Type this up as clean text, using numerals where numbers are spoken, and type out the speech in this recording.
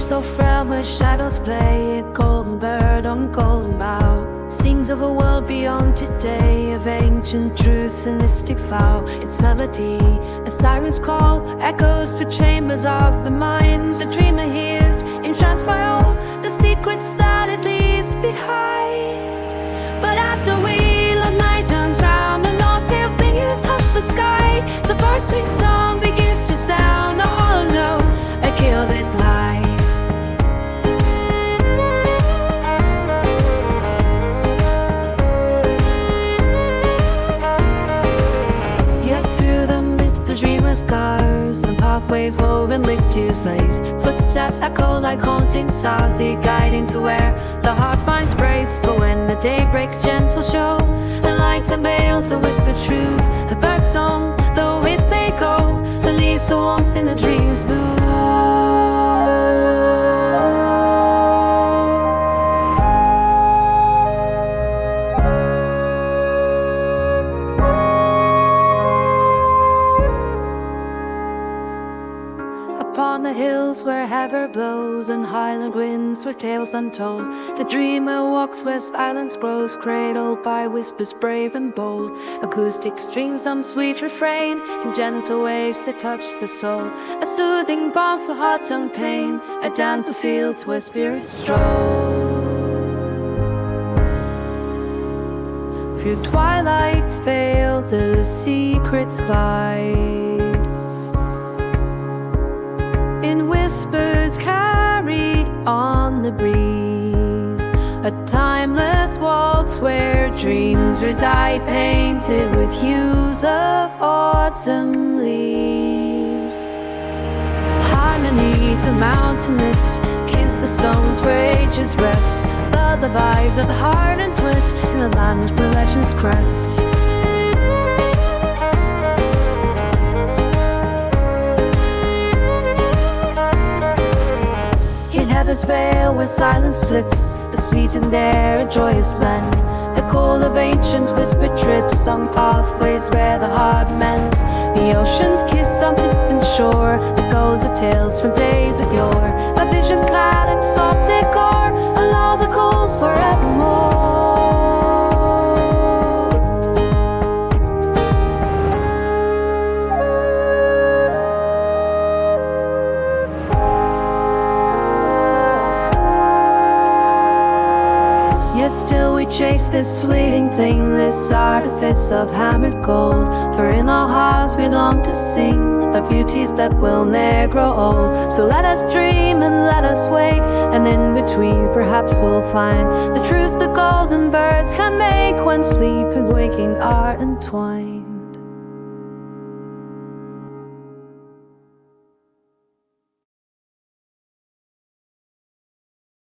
so frail where shadows play, a golden bird on golden bough sings of a world beyond today, of ancient truths and mystic vow. Its melody, a siren's call, echoes to chambers of the mind. The dreamer hears, entranced by all the secrets that it leaves behind. But as the wheel of night turns round, the north pale fingers hush the sky. The bird's sweet song begins to sound, a hollow note, a gilded light. Dreamer scars and pathways woven with dews lace. Footsteps echo like haunting stars, lead guiding to where the heart finds grace. For when the day breaks, gentle show the light unveils the whispered truth. The bird's song, though it may go, the leaves the warmth in the dream's mood. Upon the hills where heather blows and highland winds with tales untold, the dreamer walks where silence grows, cradled by whispers brave and bold. Acoustic strings, some sweet refrain in gentle waves that touch the soul. A soothing balm for heart's own pain, a dance of fields where spirits stroll. Through twilight's veil the secrets glide, in whispers carried on the breeze. A timeless waltz where dreams reside, painted with hues of autumn leaves. Harmonies of mountain mist kiss the stones where ages rest. Lullabies of the heart and twist in the land where legends crest. Heather's veil where silence slips, the sweetened air a joyous blend. The call of ancient whispered trips on pathways where the heart mends. The ocean's kiss on distant shore, echoes of tales from days of yore. A vision clad in soft decor, allow the calls forevermore. Yet still we chase this fleeting thing, this artifice of hammered gold. For in our hearts we long to sing of beauties that will ne'er grow old. So let us dream and let us wake, and in between perhaps we'll find the truth the golden birds can make when sleep and waking are entwined.